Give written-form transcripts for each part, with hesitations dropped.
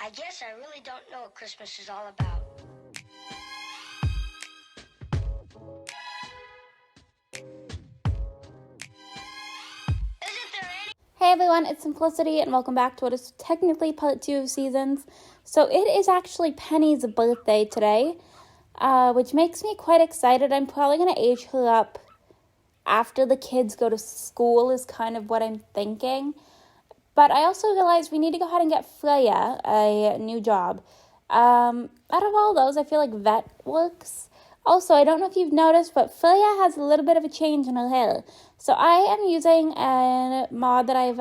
I guess I really don't know what Christmas is all about. Hey everyone, it's Simplicity and welcome back to what is technically part 2 of Seasons. So it is actually Penny's birthday today, which makes me quite excited. I'm probably going to age her up after the kids go to school is kind of what I'm thinking. But I also realized we need to go ahead and get Freya a new job. Out of all those, I feel like vet works. Also, I don't know if you've noticed, but Freya has a little bit of a change in her hair. So I am using a mod that I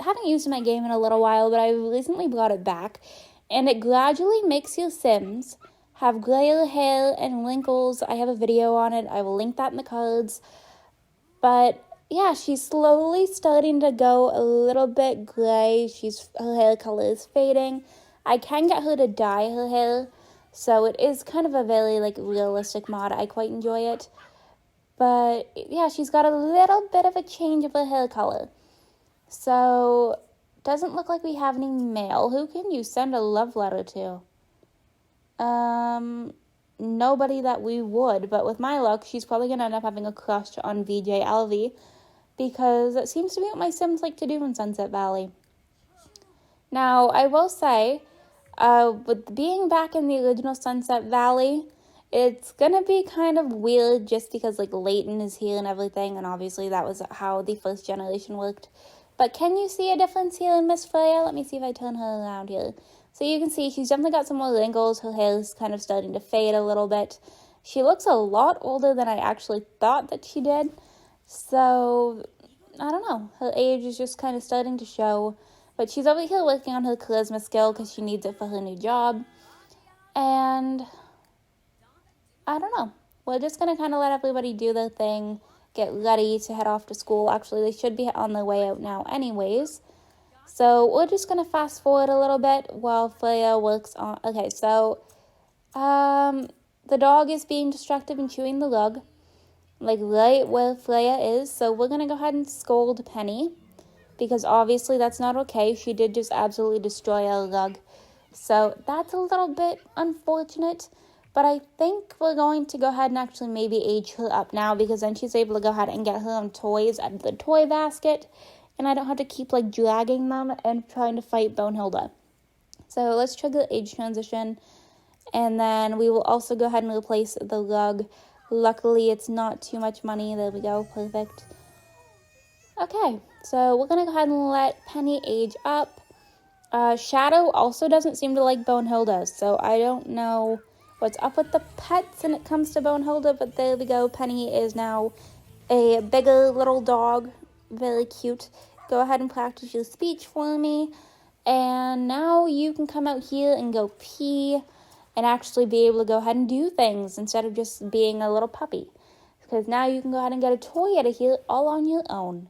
haven't used in my game in a little while, but I recently brought it back. And it gradually makes your Sims have grayer hair and wrinkles. I have a video on it. I will link that in the cards. But yeah, she's slowly starting to go a little bit gray. Her hair color is fading. I can get her to dye her hair, so it is kind of a very realistic mod. I quite enjoy it. But yeah, she's got a little bit of a change of her hair color. So doesn't look like we have any mail. Who can you send a love letter to? Nobody that we would, but with my luck, she's probably going to end up having a crush on VJ Alvey, because that seems to be what my Sims like to do in Sunset Valley. Now, I will say, with being back in the original Sunset Valley, it's going to be kind of weird just because, Layton is here and everything, and obviously that was how the first generation worked. But can you see a difference here in Miss Freya? Let me see if I turn her around here. So you can see she's definitely got some more wrinkles. Her hair is kind of starting to fade a little bit. She looks a lot older than I actually thought that she did. So, I don't know. Her age is just kind of starting to show. But she's over here working on her charisma skill because she needs it for her new job. And I don't know. We're just going to kind of let everybody do their thing, get ready to head off to school. Actually, they should be on their way out now anyways. So we're just going to fast forward a little bit while Freya works on... Okay, so the dog is being destructive and chewing the rug, right where Freya is. So we're going to go ahead and scold Penny, because obviously that's not okay. She did just absolutely destroy our rug. So that's a little bit unfortunate. But I think we're going to go ahead and actually maybe age her up now, because then she's able to go ahead and get her own toys at the toy basket. And I don't have to keep dragging them and trying to fight Bonehilda. So let's trigger the age transition. And then we will also go ahead and replace the rug. Luckily, it's not too much money. There we go. Perfect. Okay, so we're going to go ahead and let Penny age up. Shadow also doesn't seem to like Bonehilda, so I don't know what's up with the pets when it comes to Bonehilda, but there we go. Penny is now a bigger little dog. Very cute. Go ahead and practice your speech for me. And now you can come out here and go pee and actually be able to go ahead and do things instead of just being a little puppy. Because now you can go ahead and get a toy out of here all on your own.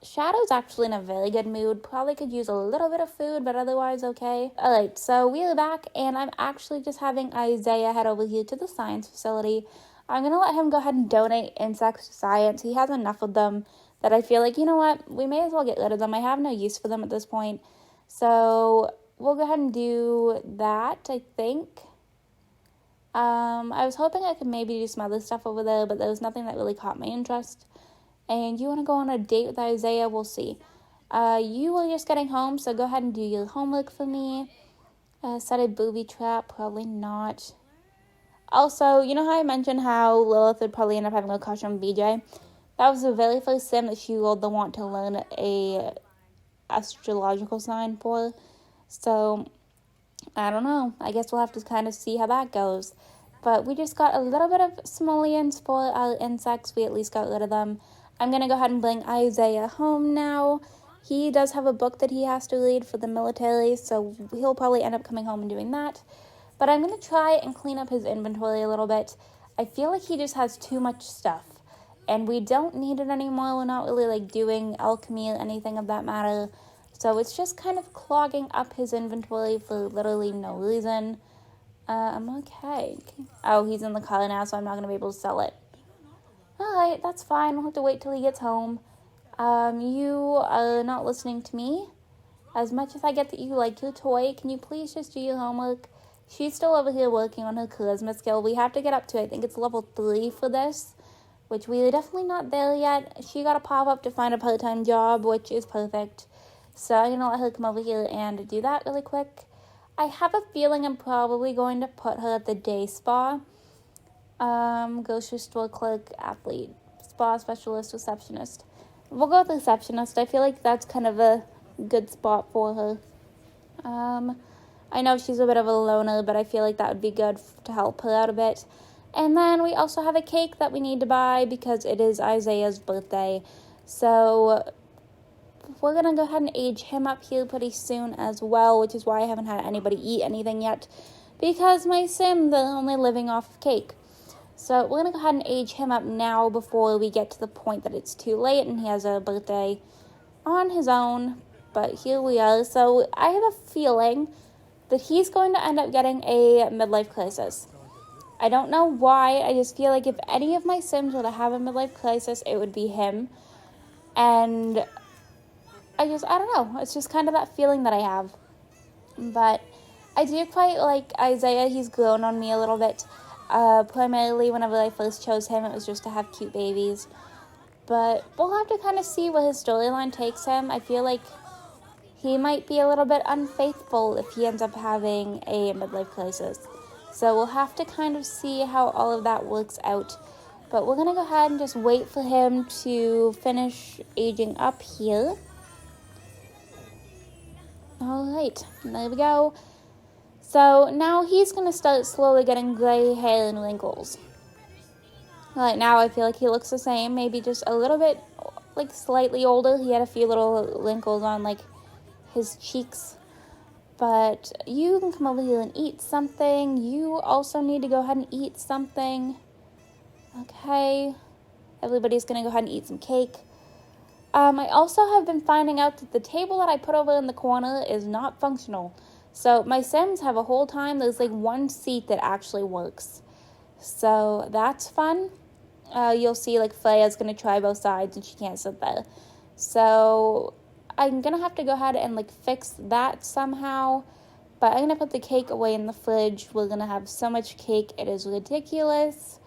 Shadow's actually in a very good mood. Probably could use a little bit of food, but otherwise okay. Alright, so we are back, and I'm actually just having Isaiah head over here to the science facility. I'm going to let him go ahead and donate insects to science. He has enough of them that I feel like, you know what, we may as well get rid of them. I have no use for them at this point. So we'll go ahead and do that, I think. I was hoping I could maybe do some other stuff over there, but there was nothing that really caught my interest. And you want to go on a date with Isaiah? We'll see. You were just getting home, so go ahead and do your homework for me. Set a booby trap? Probably not. Also, you know how I mentioned how Lilith would probably end up having a crush on BJ? That was the very first sim that she rolled the want to learn a astrological sign for. So, I don't know. I guess we'll have to kind of see how that goes. But we just got a little bit of simoleons for our insects. We at least got rid of them. I'm going to go ahead and bring Isaiah home now. He does have a book that he has to read for the military, so he'll probably end up coming home and doing that. But I'm going to try and clean up his inventory a little bit. I feel like he just has too much stuff, and we don't need it anymore. We're not really doing alchemy or anything of that matter. So it's just kind of clogging up his inventory for literally no reason. I'm okay. Oh, he's in the car now, so I'm not going to be able to sell it. Alright, that's fine. We'll have to wait till he gets home. You are not listening to me. As much as I get that you like your toy, can you please just do your homework? She's still over here working on her charisma skill. We have to get up to, I think it's level 3 for this, which we're definitely not there yet. She got a pop-up to find a part-time job, which is perfect. So I'm going to let her come over here and do that really quick. I have a feeling I'm probably going to put her at the day spa. Grocery store clerk, athlete, spa specialist, receptionist. We'll go with receptionist. I feel like that's kind of a good spot for her. I know she's a bit of a loner, but I feel like that would be good to help her out a bit. And then we also have a cake that we need to buy because it is Isaiah's birthday. So we're going to go ahead and age him up here pretty soon as well, which is why I haven't had anybody eat anything yet, because my Sims are only living off of cake. So we're going to go ahead and age him up now before we get to the point that it's too late and he has a birthday on his own. But here we are. So I have a feeling that he's going to end up getting a midlife crisis. I don't know why. I just feel like if any of my Sims were to have a midlife crisis, it would be him. And I don't know. It's just kind of that feeling that I have. But I do quite like Isaiah. He's grown on me a little bit. Primarily, whenever I first chose him, it was just to have cute babies. But we'll have to kind of see where his storyline takes him. I feel like he might be a little bit unfaithful if he ends up having a midlife crisis. So we'll have to kind of see how all of that works out. But we're going to go ahead and just wait for him to finish aging up here. Alright, there we go. So now he's going to start slowly getting gray hair and wrinkles. Right now I feel like he looks the same, maybe just a little bit, like slightly older. He had a few little wrinkles on like his cheeks. But you can come over here and eat something. You also need to go ahead and eat something. Okay. Everybody's going to go ahead and eat some cake. I also have been finding out that the table that I put over in the corner is not functional. So my Sims have a whole time. There's like one seat that actually works. So that's fun. You'll see like Freya's going to try both sides and she can't sit there. So I'm going to have to go ahead and like fix that somehow. But I'm going to put the cake away in the fridge. We're going to have so much cake. It is ridiculous.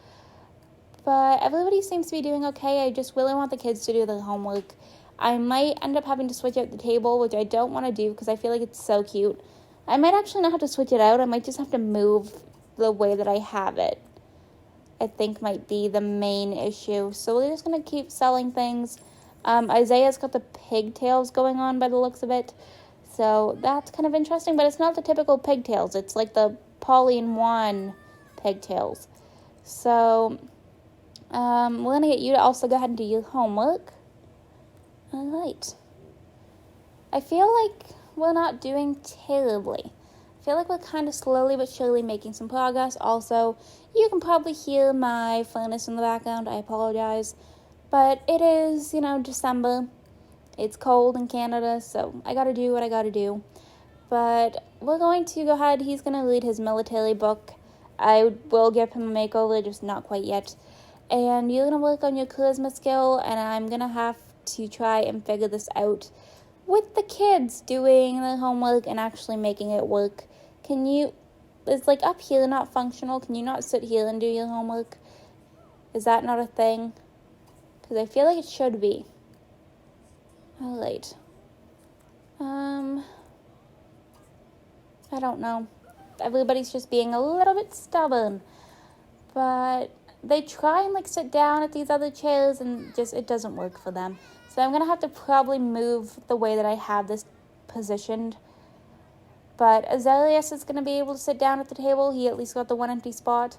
But everybody seems to be doing okay. I just really want the kids to do their homework. I might end up having to switch out the table, which I don't want to do because I feel like it's so cute. I might actually not have to switch it out. I might just have to move the way that I have it. I think might be the main issue. So we're just going to keep selling things. Isaiah's got the pigtails going on by the looks of it. So that's kind of interesting, but it's not the typical pigtails. It's like the Polly-in-One pigtails. So we're going to get you to also go ahead and do your homework. All right. I feel like we're not doing terribly. I feel like we're kind of slowly but surely making some progress. Also, you can probably hear my furnace in the background. I apologize. But it is, December. It's cold in Canada, so I gotta do what I gotta do. But we're going to go ahead. He's going to read his military book. I will give him a makeover, just not quite yet. And you're going to work on your charisma skill, and I'm going to have to try and figure this out with the kids doing the homework and actually making it work. It's like up here not functional. Can you not sit here and do your homework? Is that not a thing? Because I feel like it should be. Alright. I don't know. Everybody's just being a little bit stubborn. But they try and sit down at these other chairs and it doesn't work for them. So I'm going to have to probably move the way that I have this positioned. But Azaleus is going to be able to sit down at the table. He at least got the one empty spot.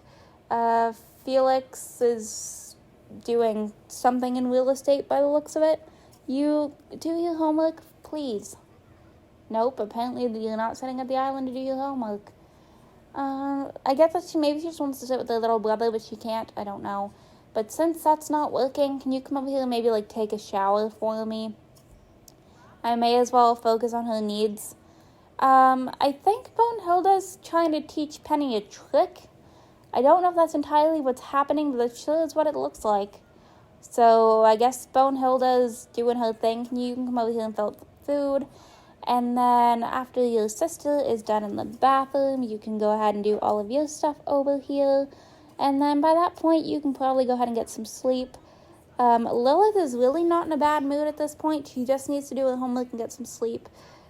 Felix is doing something in real estate by the looks of it. You do your homework, please. Nope, apparently you're not sitting at the island to do your homework. I guess that maybe she just wants to sit with her little brother, but she can't. I don't know. But since that's not working, can you come over here and maybe take a shower for me? I may as well focus on her needs. I think Bonehilda's trying to teach Penny a trick. I don't know if that's entirely what's happening, but it sure is what it looks like. So I guess Bonehilda's doing her thing. You can come over here and fill up the food. And then after your sister is done in the bathroom, you can go ahead and do all of your stuff over here. And then by that point, you can probably go ahead and get some sleep. Lilith is really not in a bad mood at this point. She just needs to do her homework and get some sleep.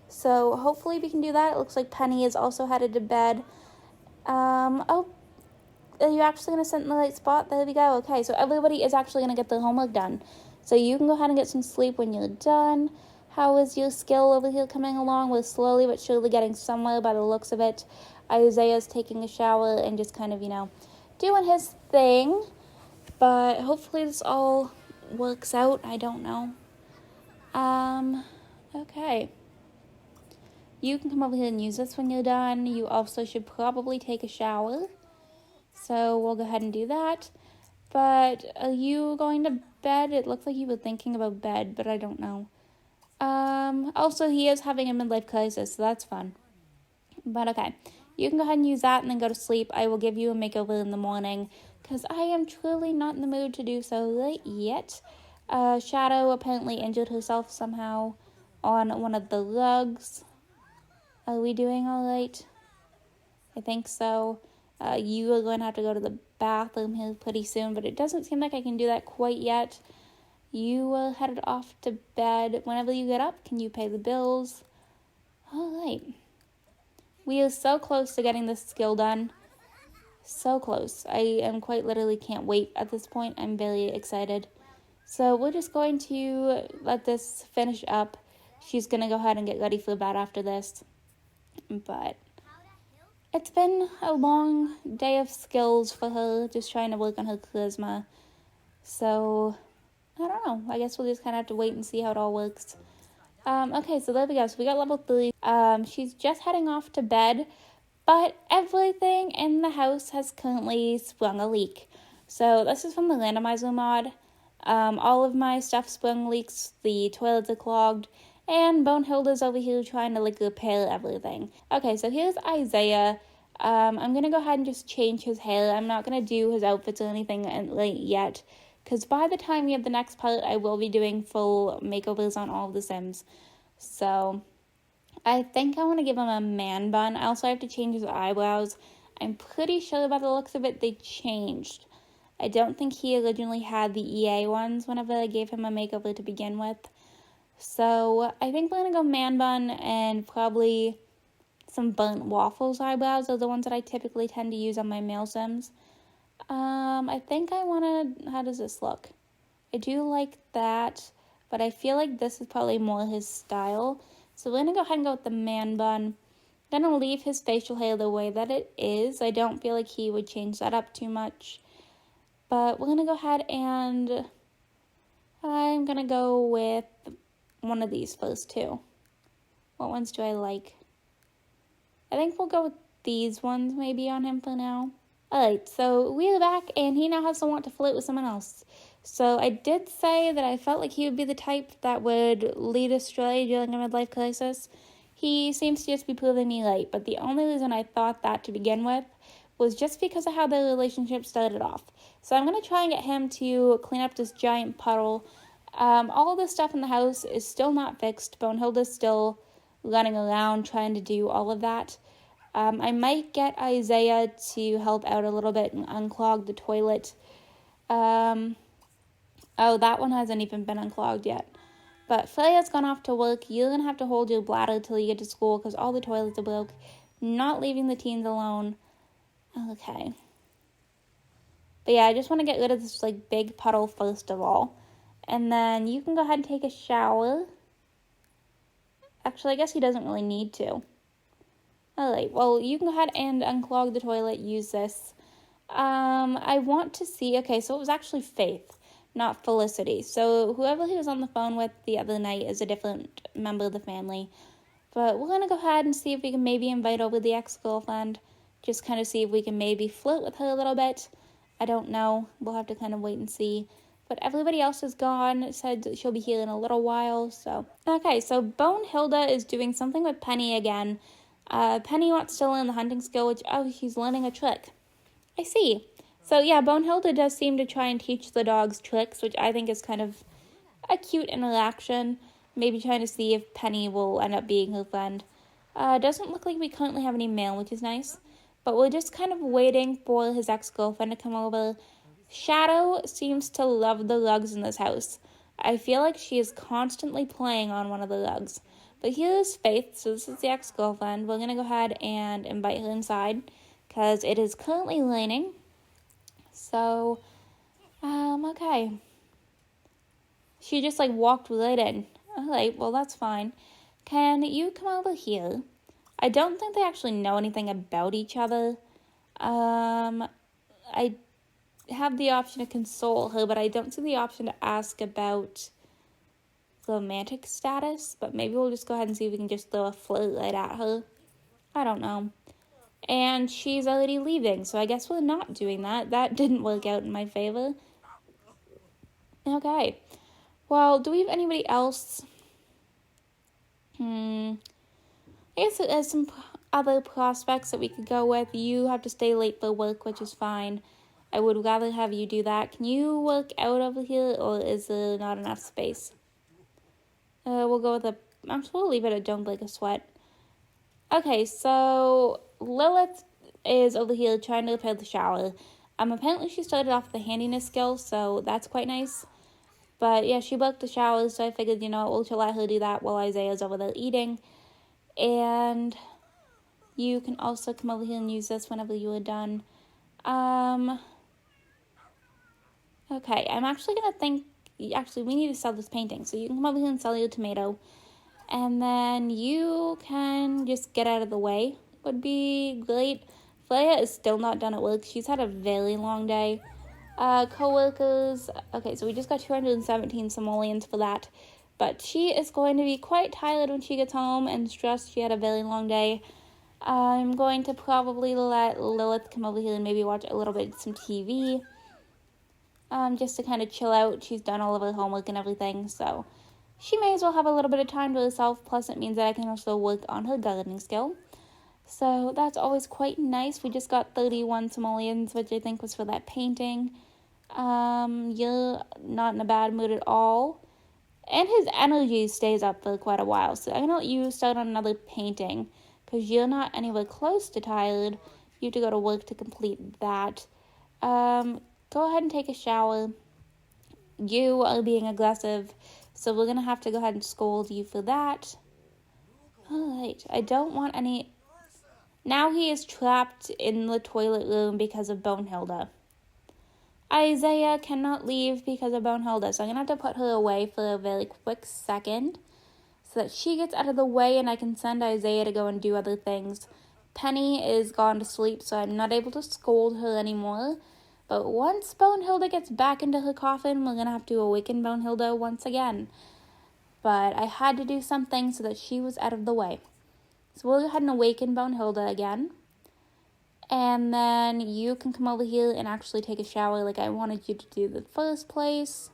So hopefully we can do that. It looks like Penny is also headed to bed. Oh, are you actually going to sit in the right spot? There we go. Okay, so everybody is actually going to get their homework done. So you can go ahead and get some sleep when you're done. How is your skill over here coming along? We're slowly but surely getting somewhere by the looks of it. Isaiah's taking a shower and just kind of, doing his thing. But hopefully this all works out. I don't know. Okay. You can come over here and use this when you're done. You also should probably take a shower. So we'll go ahead and do that. But are you going to bed? It looks like you were thinking about bed, but I don't know. Also, he is having a midlife crisis, so that's fun. But okay, you can go ahead and use that and then go to sleep. I will give you a makeover in the morning because I am truly not in the mood to do so yet. Shadow apparently injured herself somehow on one of the rugs. Are we doing all right? I think so. You are going to have to go to the bathroom here pretty soon, but it doesn't seem like I can do that quite yet. You are headed off to bed. Whenever you get up, can you pay the bills? All right. We are so close to getting this skill done. So close. I am quite literally can't wait at this point. I'm very excited. So we're just going to let this finish up. She's going to go ahead and get ready for bed after this. But it's been a long day of skills for her, just trying to work on her charisma. So, I don't know. I guess we'll just kind of have to wait and see how it all works. Okay, so there we go. So we got level 3. She's just heading off to bed, but everything in the house has currently sprung a leak. So this is from the randomizer mod. All of my stuff sprung leaks, the toilets are clogged, and Bonehilda's over here trying to repair everything. Okay, so here's Isaiah. I'm gonna go ahead and just change his hair. I'm not gonna do his outfits or anything yet, because by the time we have the next part, I will be doing full makeovers on all of the Sims. So I think I want to give him a man bun. I also have to change his eyebrows. I'm pretty sure by the looks of it, they changed. I don't think he originally had the EA ones whenever I gave him a makeover to begin with. So I think we're going to go man bun and probably some burnt waffles eyebrows are the ones that I typically tend to use on my male Sims. I think I want to, how does this look? I do like that, but I feel like this is probably more his style. So we're going to go ahead and go with the man bun. I'm going to leave his facial hair the way that it is. I don't feel like he would change that up too much. But we're going to go ahead and I'm going to go with one of these first two. What ones do I like? I think we'll go with these ones maybe on him for now. Alright, so we're back and he now has to want to flirt with someone else. So I did say that I felt like he would be the type that would lead astray during a midlife crisis. He seems to just be proving me right, but the only reason I thought that to begin with was just because of how the relationship started off. So I'm going to try and get him to clean up this giant puddle. All of the stuff in the house is still not fixed. Bonehilda's still running around trying to do all of that. I might get Isaiah to help out a little bit and unclog the toilet. Oh, that one hasn't even been unclogged yet. But Freya's gone off to work. You're going to have to hold your bladder till you get to school because all the toilets are broke. Not leaving the teens alone. Okay. But yeah, I just want to get rid of this big puddle first of all. And then you can go ahead and take a shower. Actually, I guess he doesn't really need to. Alright, well, you can go ahead and unclog the toilet, use this. I want to see, okay, so it was actually Faith, not Felicity. So whoever he was on the phone with the other night is a different member of the family. But we're going to go ahead and see if we can maybe invite over the ex-girlfriend. Just kind of see if we can maybe flirt with her a little bit. I don't know. We'll have to kind of wait and see. But everybody else is gone. It said that she'll be here in a little while, so. Okay, so Bonehilda is doing something with Penny again. Penny wants to learn the hunting skill, which, oh, she's learning a trick. I see. So, yeah, Bonehilda does seem to try and teach the dogs tricks, which I think is kind of a cute interaction. maybe trying to see if Penny will end up being her friend. Doesn't look like we currently have any mail, which is nice. But we're just kind of waiting for his ex-girlfriend to come over. Shadow seems to love the rugs in this house. I feel like she is constantly playing on one of the rugs. But here is Faith, so this is the ex-girlfriend. We're going to go ahead and invite her inside because it is currently raining. So, okay. She just, walked right in. Alright, well, that's fine. Can you come over here? I don't think they actually know anything about each other. I have the option to console her, but I don't see the option to ask about romantic status. But maybe we'll just go ahead and see if we can just throw a flirt right at her. I don't know. And she's already leaving, so I guess we're not doing that. That didn't work out in my favor. Okay. Well, do we have anybody else? I guess there's some other prospects that we could go with. You have to stay late for work, which is fine. I would rather have you do that. Can you work out over here, or is there not enough space? We'll go with we'll leave it at Don't Break a Sweat. Okay, so Lilith is over here trying to repair the shower. Apparently she started off the handiness skill, so that's quite nice. But yeah, she broke the shower, so I figured, we'll let her do that while Isaiah's over there eating. And you can also come over here and use this whenever you are done. Okay, I'm actually going to think, we need to sell this painting. So you can come over here and sell your tomato. And then you can just get out of the way. Would be great. Freya is still not done at work. She's had a very long day. Co-workers. Okay, so we just got 217 simoleons for that. But she is going to be quite tired when she gets home and stressed. She had a very long day. I'm going to probably let Lilith come over here and maybe watch a little bit of some TV. Just to kind of chill out. She's done all of her homework and everything, so she may as well have a little bit of time to herself. Plus, it means that I can also work on her gardening skill. So that's always quite nice. We just got 31 simoleons, which I think was for that painting. You're not in a bad mood at all. And his energy stays up for quite a while. So I'm going to let you start on another painting, because you're not anywhere close to tired. You have to go to work to complete that. Go ahead and take a shower. You are being aggressive, so we're going to have to go ahead and scold you for that. Alright, I don't want any... Now he is trapped in the toilet room because of Bonehilda. Isaiah cannot leave because of Bonehilda, so I'm going to have to put her away for a very quick second so that she gets out of the way and I can send Isaiah to go and do other things. Penny is gone to sleep, so I'm not able to scold her anymore. But once Bonehilda gets back into her coffin, we're going to have to awaken Bonehilda once again. But I had to do something so that she was out of the way. So we'll go ahead and awaken Bonehilda again. And then you can come over here and actually take a shower like I wanted you to do in the first place.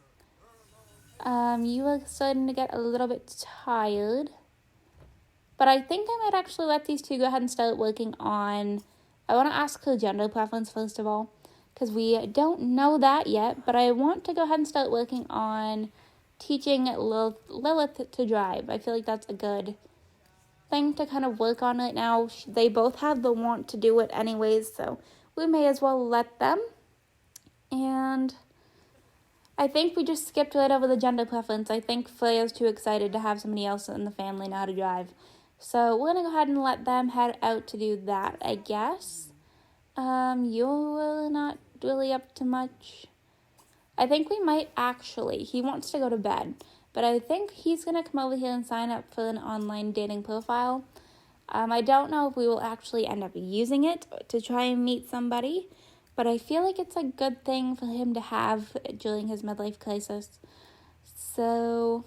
You are starting to get a little bit tired. But I think I might actually let these two go ahead and start working on... I want to ask her gender preference first of all, because we don't know that yet. But I want to go ahead and start working on teaching Lilith to drive. I feel like that's a good thing to kind of work on right now. They both have the want to do it anyways, so we may as well let them. And I think we just skipped right over the gender preference. I think Freya's too excited to have somebody else in the family know how to drive. So we're going to go ahead and let them head out to do that, I guess. You're not really up to much. I think we might actually. He wants to go to bed. But I think he's going to come over here and sign up for an online dating profile. I don't know if we will actually end up using it to try and meet somebody. But I feel like it's a good thing for him to have during his midlife crisis. So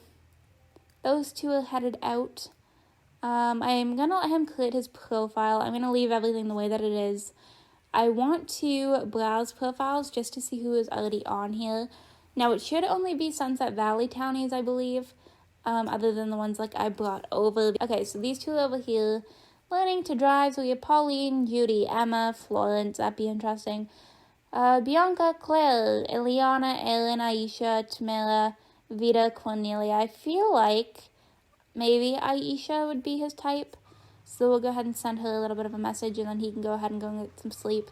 those two are headed out. I'm going to let him create his profile. I'm going to leave everything the way that it is. I want to browse profiles just to see who is already on here. Now, it should only be Sunset Valley townies, I believe, other than the ones like I brought over. Okay, so these two over here, learning to drive. So we have Pauline, Judy, Emma, Florence. That'd be interesting. Bianca, Claire, Eliana, Ellen, Aisha, Tamara, Vita, Cornelia. I feel like maybe Aisha would be his type. So we'll go ahead and send her a little bit of a message, and then he can go ahead and go and get some sleep.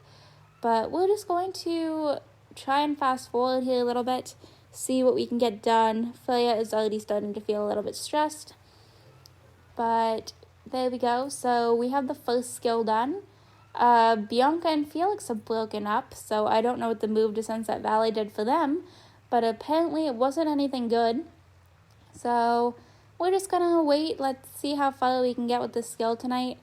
But we're just going to try and fast forward here a little bit, see what we can get done. Freya is already starting to feel a little bit stressed. But there we go. So we have the first skill done. Bianca and Felix have broken up, so I don't know what the move to Sunset Valley did for them, but apparently it wasn't anything good. So we're just gonna wait. Let's see how far we can get with this skill tonight.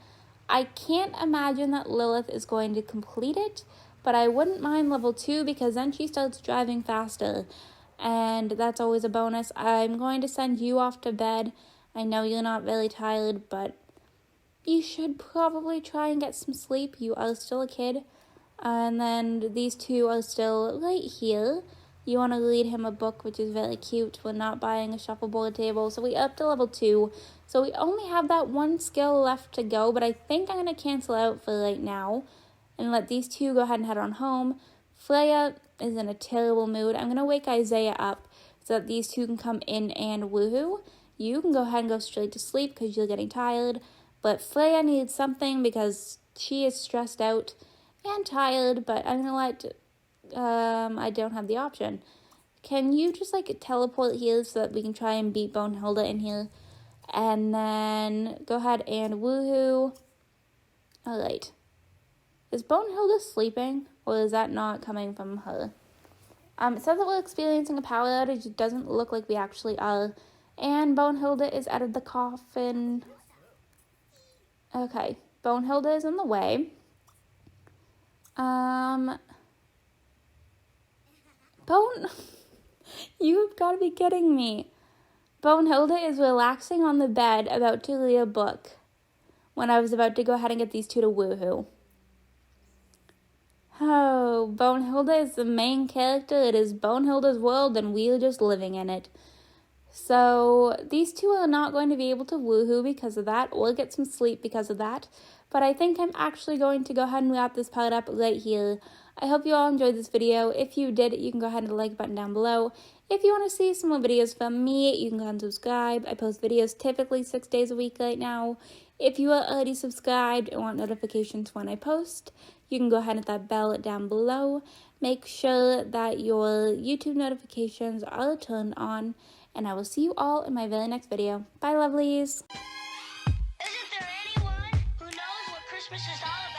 I can't imagine that Lilith is going to complete it, but I wouldn't mind level 2 because then she starts driving faster, and that's always a bonus. I'm going to send you off to bed. I know you're not very tired, but you should probably try and get some sleep. You are still a kid. And then these two are still right here. You want to read him a book, which is very cute. We're not buying a shuffleboard table, so we up to level 2. So we only have that one skill left to go, but I think I'm going to cancel out for right now and let these two go ahead and head on home. Freya is in a terrible mood. I'm going to wake Isaiah up so that these two can come in and woohoo. You can go ahead and go straight to sleep because you're getting tired. But Freya needs something because she is stressed out and tired, but I'm going to let, I don't have the option. Can you just, teleport here so that we can try and beat Bonehilda in here? And then go ahead and woohoo. Alright. Is Bonehilda sleeping, or is that not coming from her? It says that we're experiencing a power outage. It doesn't look like we actually are. And Bonehilda is out of the coffin. Okay, Bonehilda is in the way. You've got to be kidding me. Bonehilda is relaxing on the bed about to read a book when I was about to go ahead and get these two to woohoo. Oh, Bonehilda is the main character. It is Bonehilda's world and we're just living in it. So these two are not going to be able to woohoo because of that or get some sleep because of that. But I think I'm actually going to go ahead and wrap this part up right here. I hope you all enjoyed this video. If you did, you can go ahead and hit the like button down below. If you want to see some more videos from me, you can go ahead and subscribe. I post videos typically 6 days a week right now. If you are already subscribed and want notifications when I post, you can go ahead and hit that bell down below. Make sure that your YouTube notifications are turned on. And I will see you all in my very next video. Bye, lovelies! Isn't there anyone who knows what Christmas is all about?